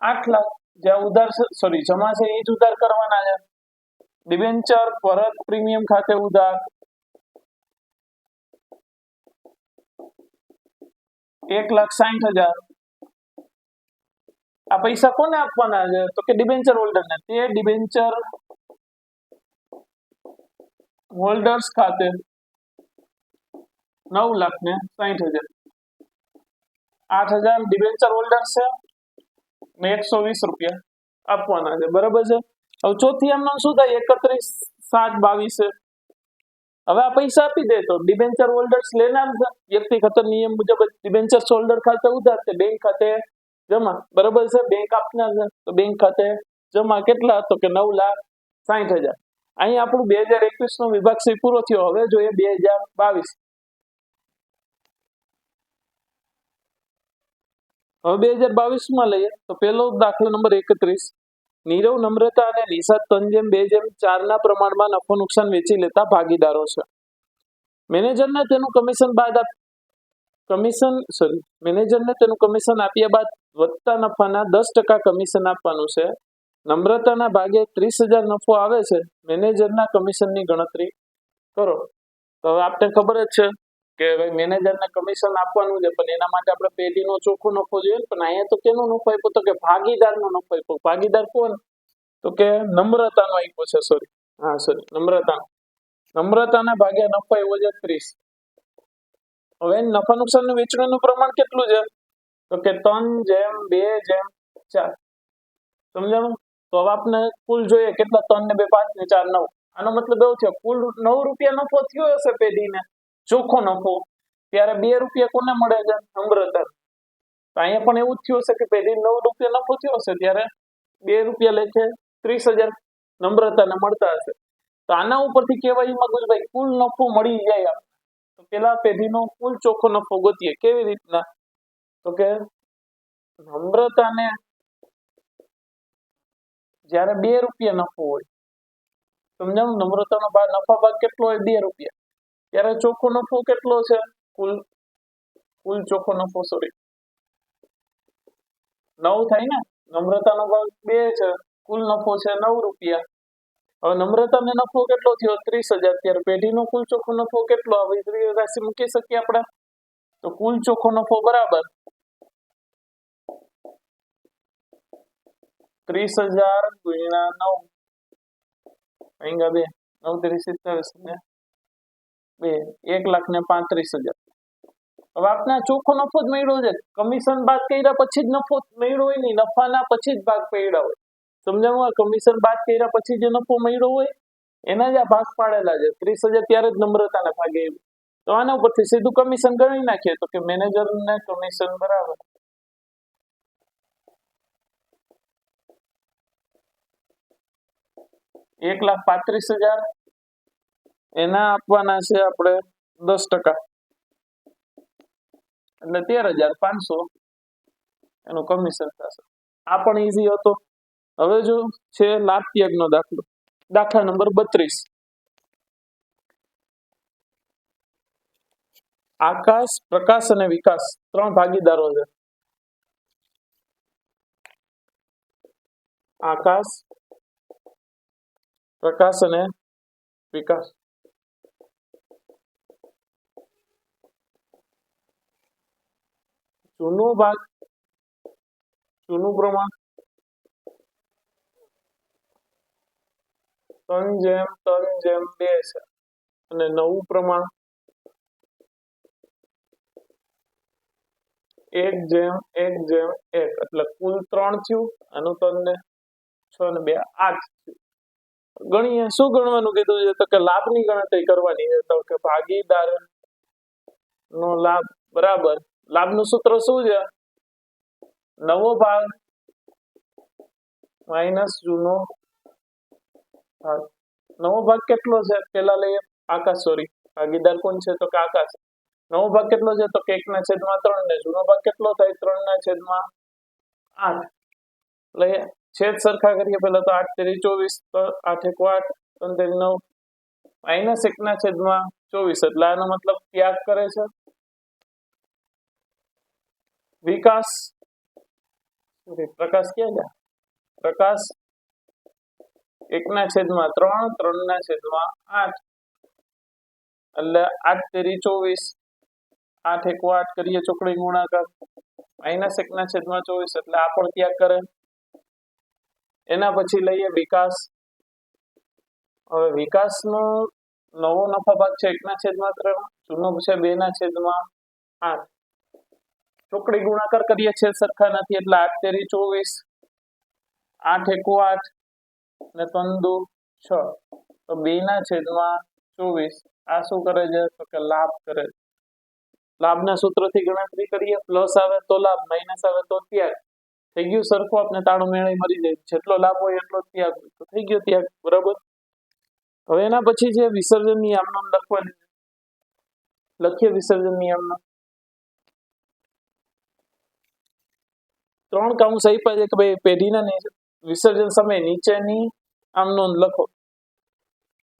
8 લાખ. જ્યાં ઉધાર જમા છે એ જ ઉધાર કરવાના છે. ડિબેન્ચર પરત પ્રીમિયમ ખાતે ઉધાર 1,60,000. આ પૈસા કોને આપવાના છે? તો કે ડિબેન્ચર હોલ્ડર ને. તે ડિબેન્ચર હોલ્ડર્સ ખાતે 9,60,000. 8,000 ડિબેન્ચર હોલ્ડર છે ને 120 રૂપિયા આપવાના છે. બરાબર છે. હવે ચોથી આમ શું થાય? 31/7/22. હવે આ પૈસા આપી દે તો ડિબેન્ચર હોલ્ડર્સ લેનાર છે. વ્યક્તિ ખાતર નિયમ મુજબ ડિબેન્ચર હોલ્ડર ખાતે ઉધાર છે, બેંક ખાતે જમા. બરાબર છે. બેંક આપનાર છે તો બેંક ખાતે જમા કેટલા? તો કે 9,60,000. અહીં આપણું 2021 નો વિભાગ સી પૂરો થયો. હવે જોઈએ 2022. હવે 2022 લઈએ તો પેલો દાખલો નંબર 31. નીરવ, નમ્રતા અને નિષાદ 3:2:4 ના પ્રમાણમાં નફો નુકસાન વેચી લેતા ભાગીદારો છે. મેનેજરને તેનું કમિશન આપ્યા બાદ વધતા નફાના 10% કમિશન આપવાનું છે. નમ્રતાના ભાગે 30,000 નફો આવે છે. મેનેજરના કમિશનની ગણતરી કરો. તો હવે આપણે ખબર જ છે કે ભાઈ મેનેજરને કમિશન આપવાનું છે, પણ એના માટે આપણે પેઢીનો ચોખ્ખો નફો જોઈએ. પણ અહીંયા તો કેનો નફો આપ્યો? તો કે ભાગીદારનો નફો આપ્યો. ભાગીદાર કોણ? તો કે નમ્રતાનો આપ્યો છે. નમ્રતાના ભાગે નફો આવ્યો છે 30. હવે નફા નુકસાનનું વેચણીનું પ્રમાણ કેટલું છે? તો કે 3:2:4. સમજાણું? તો હવે આપણે કુલ જોઈએ કેટલા? 3 ને 2 5 ને 4 9. આનો મતલબ એવો થયો કુલ 9 રૂપિયા નફો થયો હશે પેઢીને, ચોખ્ખો નફો. ત્યારે 2 રૂપિયા કોને મળે છે? નમ્રતા. તો અહીંયા પણ એવું જ થયું હશે કે પેઢી 9 રૂપિયા નફો થયો હશે ત્યારે 2 રૂપિયા લેખે 30,000 નમ્રતાને મળતા હશે. તો આના ઉપરથી કહેવાય મગજભાઈ કુલ નફો મળી જાય. તો પેલા પેઢીનો કુલ ચોખ્ખો નફો ગોતીએ. કેવી રીતના? તો કે નમ્રતાને જ્યારે 2 રૂપિયા નફો હોય, સમજાણું? નમ્રતાનો નફા ભાગ કેટલો હોય? 2 રૂપિયા. ત્યારે ચોખ્ખો નફો કેટલો છે? કુલ ચોખ્ખો નફો 9 થાય ને. નમ્રતાનો ભાગ 2 છે, કુલ નફો છે 9 રૂપિયા. હવે નમ્રતાને નફો કેટલો થયો? 30,000. ત્યારે પેઢીનો કુલ ચોખ્ખો નફો કેટલો આવે? રાશિ મૂકી શકીએ આપણે. તો કુલ ચોખ્ખો નફો બરાબર 30,000 ગુણ્યા 9 અહીંયા 2 9 27 ને 2 1,35,000. હવે આપણે ચોખ્ખો નફો જ મળ્યો છે. કમિશન બાદ કર્યા પછી જ નફો મળ્યો હોય ને, નફાના પછી જ ભાગ પડ્યા હોય. સમજાણું? આ કમિશન બાદ કર્યા પછી જે નફો મળ્યો હોય એના જ આ ભાગ પાડેલા છે. 30,000 ત્યારે જ નમ્રતાના ભાગે આવ્યું. તો આના ઉપરથી સીધું કમિશન ગણી નાખીએ તો કે મેનેજરને કમિશન બરાબર 1,35,000. એના આપવાના છે આપણે 10%, એટલે 13,500 એનું કમિશન થશે. આ પણ ઈઝી હતો. હવે જો છે લાભ ત્યાગનો દાખલો. દાખલા નંબર 32. આકાશ, પ્રકાશ અને વિકાસ 3 ભાગીદારો છે. આકાશ, પ્રકાશ અને વિકાસ. જૂનો ભાગ, જૂનું પ્રમાણ 3:3:2 છે. અને નવું પ્રમાણ 1:1:1. એટલે કુલ 3 થયું. આનું 3 ને 6 ને 2 8 થયું. ગણીએ. શું ગણવાનું કીધું છે? તો કે લાભની ગણતરી કરવાની છે. તો કે ભાગીદાર નો લાભ બરાબર, લાભનું સૂત્ર શું છે? નવો ભાગ માઇનસ જૂનો ભાગ. નવો ભાગ કેટલો છે પેલા લઈએ આકાશ, સોરી ભાગીદાર કોણ છે તો કે આકાશ. નવો ભાગ કેટલો છે તો કે 1/3 ને જૂનો ભાગ કેટલો થાય 3/8. લઈએ છેદ સરખા કરીએ પેલા તો 8 તેરી 24, તો 8 એકુ 8, 3 તેરી 9, માઇનસ 1/24 એટલે આનો મતલબ ત્યાગ કરે છે. વિકાસ પ્રકાશ ક્યાં ગયા? પ્રકાશ 1/3, 3/8 એટલે 8 તેરી 24, 8 એકુ 8 કરીએ ચોકડી ગુણાકાર, માઇનસ 1/24 એટલે આ પણ ત્યાગ કરે. એના પછી લઈએ વિકાસ. હવે વિકાસનો નવો નફા ભાગ છે 1/3, જૂનો છે 2/8. ચોકડી ગુણાકાર કરીએ છે સરખા નથી એટલે 8 તેરી 24, 8 એકુ 8 ને 3 દુ 6, તો 2/24. આ શું કરે છે તો કે લાભ કરે. લાભના સૂત્રથી ગણતરી કરીએ, પ્લસ આવે તો લાભ, માઇનસ આવે તો ત્યાગ. થઈ ગયું સરખું, આપણે તાળું મેળવી મરી જાય. જેટલો લાભ હોય એટલો ત્યાગ હોય, તો થઈ ગયો ત્યાગ, બરાબર. હવે એના પછી જે વિસર્જન નિયમનો લખવાની લખીએ. વિસર્જન નિયમનો 3 કાઉન્સ આપ્યા છે કે ભાઈ પેઢીના વિસર્જન સમયે નીચેની આમ નોંધ લખો.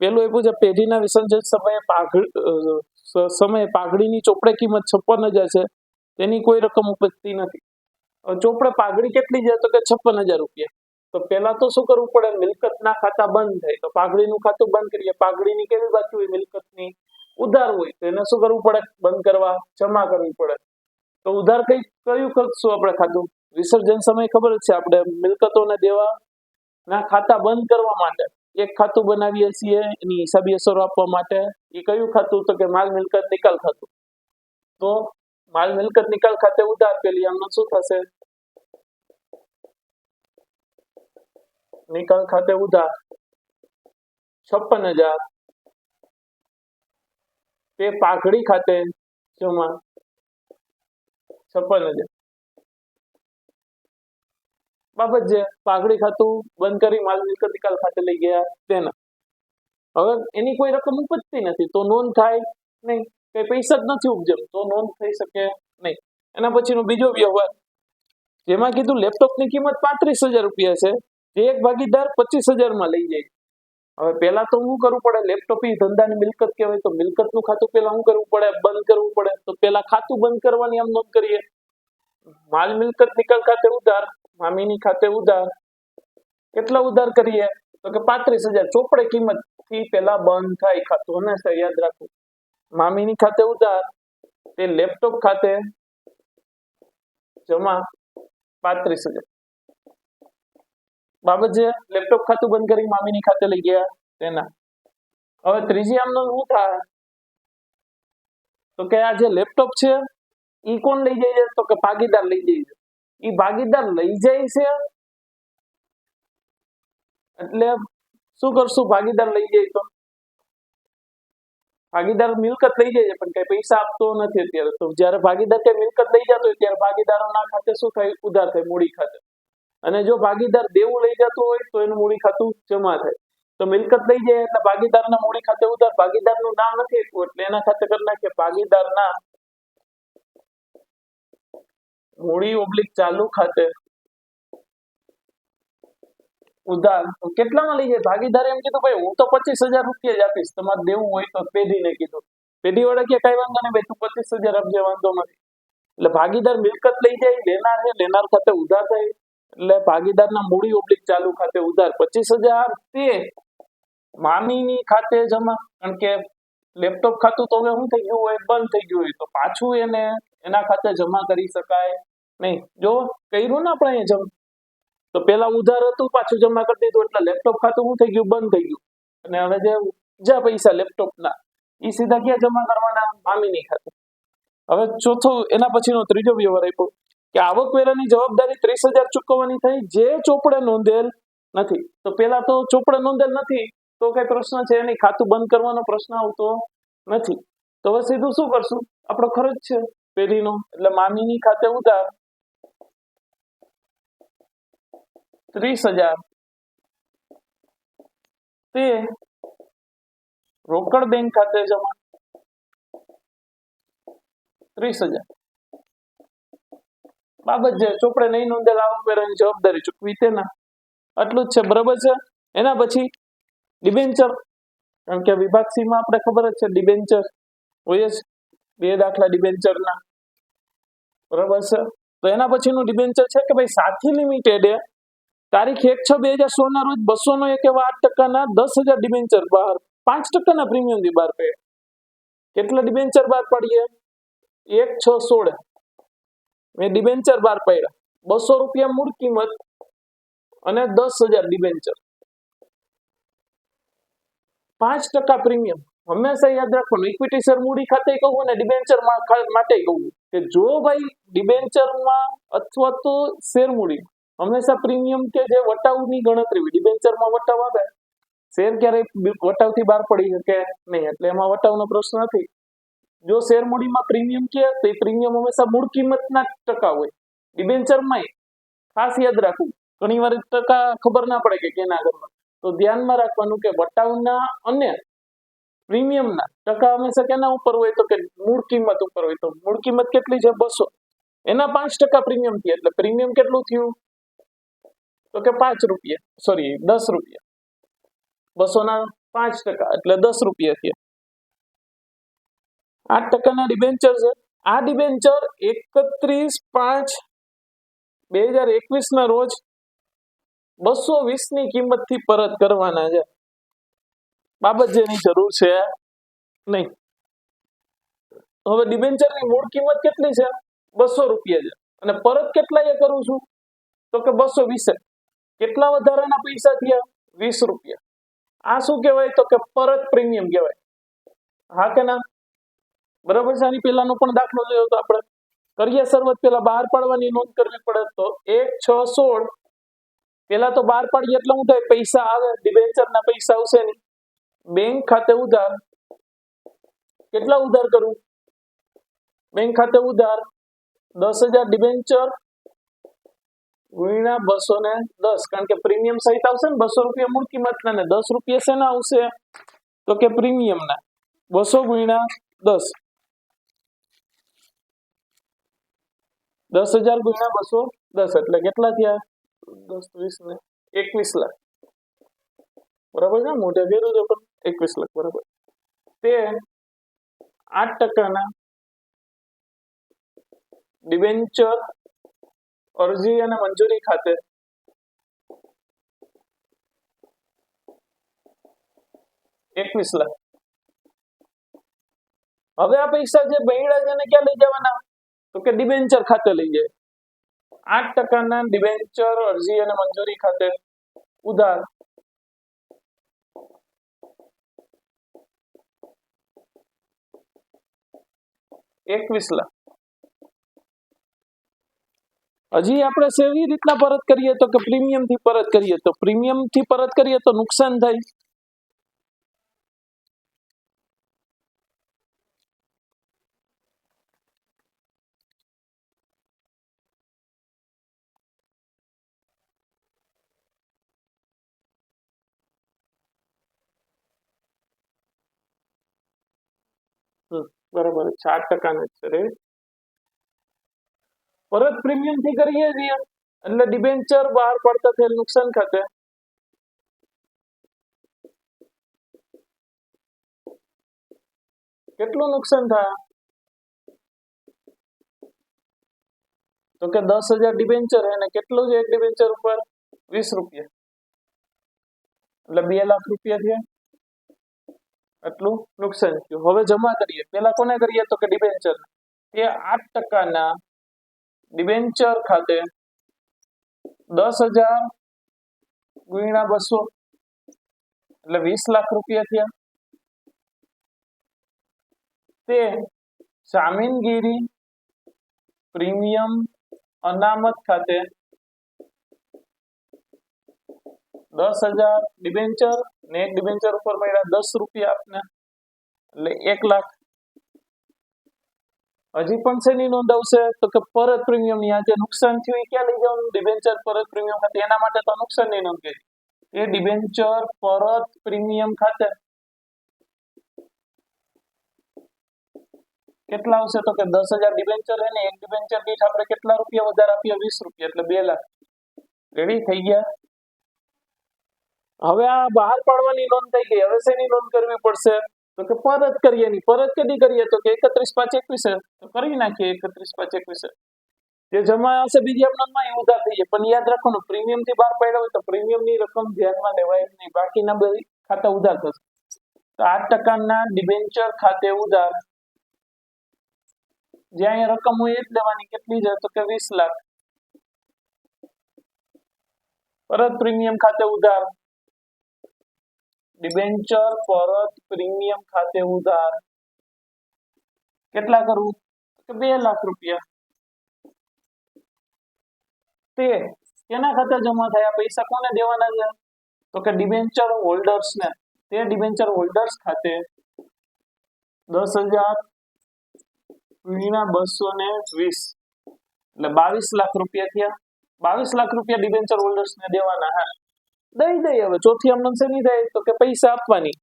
પેલું આપ્યું છે પેઢીના વિસર્જન સમયે પાઘડીની ચોપડે કિંમત 56,000 છે, તેની કોઈ રકમ ઉપજતી નથી. ચોપડે પાઘડી કેટલી છે તો કે 56,000 રૂપિયા. તો પેલા તો શું કરવું પડે? મિલકતના ખાતા બંધ થાય તો પાઘડીનું ખાતું બંધ કરીએ. પાઘડીની કેવી બાકી હોય? મિલકતની ઉધાર હોય, તો એને શું કરવું પડે? બંધ કરવા, જમા કરવી પડે. તો ઉધાર કયું કરશું આપણે ખાતું? વિસર્જન સમય ખબર જ છે આપણે મિલકતોને દેવાના ખાતા બંધ કરવા માટે એક ખાતું બનાવીએ છીએ, એની હિસાબી અસરો આપવા માટે. એ કયું ખાતું? તો કે માલ મિલકત નિકાલ ખાતું. તો માલ મિલકત નિકાલ ખાતે ઉધાર પેલી આમનું શું થશે? નિકાલ ખાતે ઉધાર 56,000, તે પાઘડી ખાતે જમા 56,000. બાબત છે પાઘડી ખાતું બંધ કરી માલ મિલકત નિકાલ ખાતે લઈ ગયા તેના. હવે એની કોઈ રકમ ઉપજતી નથી તો નોંધ થાય નહીં, કઈ પૈસા જ નથી ઉપજમ તો નોંધ થઈ શકે નહીં. એના પછીનો બીજો વ્યવહાર, જેમાં કીધું લેપટોપની કિંમત 35,000 રૂપિયા છે, જે એક ભાગીદાર 25,000 માં લઈ જાય. હવે પેલા તો શું કરવું પડે? લેપટોપ એ ધંધાની મિલકત કહેવાય, તો મિલકતનું ખાતું પેલા શું કરવું પડે? બંધ કરવું પડે. તો પેલા ખાતું બંધ કરવાની આમ નોંધ કરીએ. માલ મિલકત નિકાલ ખાતે ઉધાર, મામીની ખાતે ઉધાર. કેટલા ઉધાર કરીએ તો કે 35,000. ચોપડે કિંમત થી પેલા બંધ થાય ખાતું, હંમેશા યાદ રાખવું. મામીની ખાતે ઉધાર, તે લેપટોપ ખાતે જમા 35,000. બાબત છે લેપટોપ ખાતું બંધ કરી મામીની ખાતે લઈ ગયા તેના. હવે ત્રીજી આમનો શું થાય તો કે આ જે લેપટોપ છે ઈ કોણ લઈ જાય છે? તો કે ભાગીદાર લઈ જાય છે. ઈ ભાગીદાર લઈ જાય છે એટલે શું કરશું? ભાગીદાર લઈ જાય તો ભાગીદાર મિલકત લઈ જાય છે પણ કઈ પૈસા આપતો નથી અત્યારે. તો જયારે ભાગીદાર કઈ મિલકત લઈ જતો હોય ત્યારે ભાગીદારોના ખાતે શું થાય? ઉધાર થાય, મૂડી ખાતે. અને જો ભાગીદાર દેવું લઈ જતું હોય તો એનું મૂડી ખાતું જમા થાય. તો મિલકત લઈ જાય એટલે ભાગીદારના મૂડી ખાતે ઉધાર. ભાગીદારનું નામ નથી આપ્યું એટલે એના ખાતે કરી નાખીએ ભાગીદારના મૂડી ઓબ્લિક ચાલુ ખાતે ઉધાર. કેટલામાં લઈ જાય? ભાગીદારે એમ કીધું ભાઈ હું તો 25,000 રૂપિયા જ આપીશ, તમારે દેવું હોય તો. પેઢીને કીધું, પેઢી વાળા કે કઈ વાંધો નહીં ભાઈ, તું 25,000 આપજે, વાંધો નથી. એટલે ભાગીદાર મિલકત લઈ જાય, લેનાર છે, લેનાર ખાતે ઉધાર થાય એટલે ભાગીદારના મૂડી ઓબ્લિક ચાલુ ખાતે ઉધાર 25,000 તે મામીની ખાતે જમા. કારણ કે લેપટોપ ખાતું તો હવે શું થઈ ગયું હોય? બંધ થઈ ગયું હોય, તો પાછું એને એના ખાતે જમા કરી શકાય નહીં. જો કર્યું ને આપણે અહીંયા જમા, તો પેલા ઉધાર હતું પાછું જમા કરી દીધું એટલે લેપટોપ ખાતું શું થઈ ગયું? બંધ થઈ ગયું. અને હવે જે પૈસા લેપટોપના એ સીધા ક્યાં જમા કરવાના? મામીની ખાતે. હવે ચોથો, એના પછીનો ત્રીજો વ્યવહાર આપ્યો કે આવકવેરાની જવાબદારી 30,000 ચૂકવવાની થઈ, જે ચોપડે નોંધેલ નથી. તો પેલા તો ચોપડે નોંધેલ નથી તો કઈ પ્રશ્ન છે નહીં, ખાતું બંધ કરવાનો પ્રશ્ન આવતો નથી. તો હવે સીધું શું કરશું? આપણો ખર્ચ છે પેઢીનો એટલે મામીની ખાતે ઉધાર 30,000 તે રોકડ બેંક ખાતે જમા 30,000 બાબત છે ચોપડે નહીં નોંધેલ આવકવેરાની જવાબદારી ચૂકવી તેના આટલું જ છે બરાબર છે એના પછી ડિબેન્ચર કારણ કે વિભાગ સી માં આપણે ખબર જ છે ડિબેન્ચર હોય જ બે દાખલા ડિબેન્ચરના બરાબર છે તો એના પછીનું ડિબેન્ચર છે કે ભાઈ સાથી લિમિટેડે તારીખ 1/6/2016 ના રોજ 201.8% 10,000 ડિબેન્ચર બહાર 5% પ્રીમિયમ થી બહાર પડ્યા કેટલા ડિબેન્ચર બહાર પાડીએ 1/6/16 મેં ડિબેન્ચર બહાર પાડ્યા 200 રૂપિયા મૂળ કિંમત અને 10,000 ડિબેન્ચર 5% પ્રીમિયમ હંમેશા યાદ રાખવાનું ઇક્વિટી શેર મૂડી ખાતે કહું અને ડિબેન્ચર માટે કહું કે જો ભાઈ ડિબેન્ચરમાં અથવા તો શેર મૂડી હંમેશા પ્રીમિયમ કે જે વટાવની ગણતરી ડિબેન્ચરમાં વટાવ આવે શેર ક્યારેય વટાવથી બહાર પડી શકે નહીં એટલે એમાં વટાવનો પ્રશ્ન નથી જો શેર મૂડીમાં પ્રીમિયમ કે તો એ પ્રીમિયમ હંમેશા મૂળ કિંમતના ટકા હોય ડિબેન્ચરમાં ખાસ યાદ રાખવું ઘણી વાર ટકા ખબર ના પડે કે કેના આગળમાં તો ધ્યાનમાં રાખવાનું કે વટાવના અને પ્રીમિયમના ટકા હંમેશા કેના ઉપર હોય તો કે મૂળ કિંમત ઉપર હોય તો મૂળ કિંમત કેટલી છે 200 એના 5% પ્રીમિયમ થી એટલે પ્રીમિયમ કેટલું થયું તો કે 5 રૂપિયા સોરી 10 રૂપિયા 200 ના 5% એટલે 10 રૂપિયા થયા 8% ડિબેન્ચર છે આ ડિબેન્ચર 31/5/2021 ના રોજ 220 ની કિંમત થી પરત કરવાના છે બાબત જેની જરૂર છે નહીં હવે ડિબેન્ચરની મૂળ કિંમત કેટલી છે 200 રૂપિયા છે અને પરત કેટલા એ કરું છું તો કે 220 કેટલા વધારાના પૈસા થયા 20 રૂપિયા આ શું કહેવાય તો કે પરત પ્રીમિયમ કહેવાય હા કે ના બરાબર છે આની પહેલાનો પણ દાખલો જોયો તો આપણે કરીએ શરૂઆત પહેલા બહાર પાડવાની નોંધ કરવી પડે તો 1/6/16 પેલા તો બહાર પાડીએ એટલે શું થાય પૈસા આવે ડિબેન્ચરના પૈસા આવશે નહીં બેંક ખાતે ઉધાર કેટલા ઉધાર કરું બેંક ખાતે ઉધાર 10,000 ડિબેન્ચર ગુણ્યા 210 કારણ કે પ્રીમિયમ સહિત આવશે ને 200 રૂપિયા મૂળ કિંમતના ને 10 રૂપિયા શેના આવશે તો કે પ્રીમિયમના 200 ગુણ્યા 10 10,000 ગુણ્યા 210 એટલે કેટલા થયા 10 20 ને 21 લાખ બરાબર છે મોઢે ફેરવું તો પણ 21 લાખ બરાબર તે 8% ના ડિબેન્ચર અરજી અને મંજૂરી ખાતે 21 લાખ હવે આ પૈસા જે બૈડા છે એને ક્યાં લઈ જવાના તો કે ડિબેન્ચર ખાતે લઈ જાય 8% ના ડિબેન્ચર અરજી અને મંજૂરી ખાતે ઉધાર ₹21 લાખ હજી આપણે સેવી રીતના પરત કરીએ તો કે પ્રીમિયમ થી પરત કરીએ તો પ્રીમિયમ થી પરત કરીએ તો નુકસાન થાય બરાબર 4% છે રે પરત પ્રીમિયમ થી કરીએ છીએ એટલે ડિબેન્ચર બહાર પડતા થયેલ નુકસાન ખાતે કેટલું નુકસાન થાય તો કે 10,000 ડિબેન્ચર અને કેટલું છે એક ડિબેન્ચર ઉપર 20 રૂપિયા એટલે 2 લાખ રૂપિયા થયા એટલું નુકસાન થયું હવે જમા કરીએ પેલા કોને કરીએ તો કે ડિબેન્ચર તે 8% ના ડિબેન્ચર ખાતે 10,000 ગુણ્યા 200 એટલે 20 લાખ રૂપિયા થયા તે જામીનગીરી પ્રીમિયમ અનામત ખાતે 10,000 ડિબેન્ચર ને એક ડિબેન્ચર ઉપર મળ્યા 10 રૂપિયા આપને એટલે 1 લાખ હજી પણ શેની નોંધ આવશે તો કે પરત પ્રીમિયમની. આ જે નુકસાન થયું એ ક્યાં લઈ જવાનું? ડિબેન્ચર પરત પ્રીમિયમ ખાતે. એના માટે તો નુકસાનની નોંધ કરી એ ડિબેન્ચર પરત પ્રીમિયમ ખાતે કેટલા આવશે તો કે 10,000 ડિબેન્ચર છે ને એક ડિબેન્ચર દીઠ આપણે કેટલા રૂપિયા વધારે આપીએ? 20 રૂપિયા, એટલે 2 લાખ. રેડી થઈ ગયા? હવે આ બહાર પાડવાની નોંધ થઈ ગઈ. હવે શેની નોંધ કરવી પડશે તો કે પરત કરીએ ની. પરત કદી કરીએ તો કે 31/5/21 તો કરી નાખીએ 31/5/21. જે જમા હશે બીજી નોંધમાં એ ઉધાર થઈ જાય. પણ યાદ રાખવાનું પ્રીમિયમ થી બહાર પાડ્યા હોય તો પ્રીમિયમની રકમ ધ્યાનમાં લેવાય નહીં, બાકીના બધી ખાતા ઉધાર થશે. તો 8% ડિબેન્ચર ખાતે ઉધાર, જ્યાં અહીંયા રકમ હોય એ જ લેવાની. કેટલી છે તો કે 20 લાખ. પરત પ્રીમિયમ ખાતે ઉધાર, ડિબેન્ચર પરત પ્રીમિયમ ખાતે ઉધાર કેટલા કરવું તો 2 લાખ રૂપિયા. તે કેના ખાતે જમા થયા? પૈસા કોને દેવાના છે તો કે ડિબેન્ચર હોલ્ડર્સ ને. તે ડિબેન્ચર હોલ્ડર્સ ખાતે 10,000 ગુણ્યા 220 એટલે 22 લાખ રૂપિયા થયા. 22 લાખ રૂપિયા ડિબેન્ચર હોલ્ડર્સ ને દેવાના. હા, દઈ દઈએ. હવે ચોથી આમનોંધ શેની થાય તો કે પૈસા આપવાની.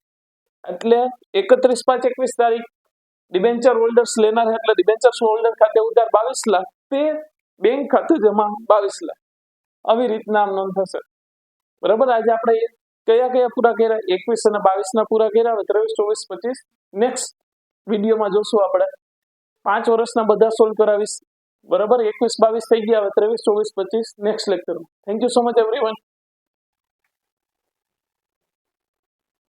એટલે 31/5/21 તારીખ ડિબેન્ચર હોલ્ડર્સ લેનાર છે એટલે ડિબેન્ચર હોલ્ડર ખાતે ઉધાર 22 લાખ, તે બેંક ખાતે જમા 22 લાખ. આવી રીતના આમનોંધ થશે. બરાબર. આજે આપણે કયા કયા પૂરા કર્યા? 21 અને 22 ના પૂરા કર્યા. હવે 23, 24, 25 નેક્સ્ટ વિડીયોમાં જોશું. આપણે 5 વર્ષના બધા સોલ્વ કરાવીશ. બરાબર. 21, 22 થઈ ગયા. હવે 23, 24, 25 નેક્સ્ટ લેક્ચરમાં. Thank you so much everyone.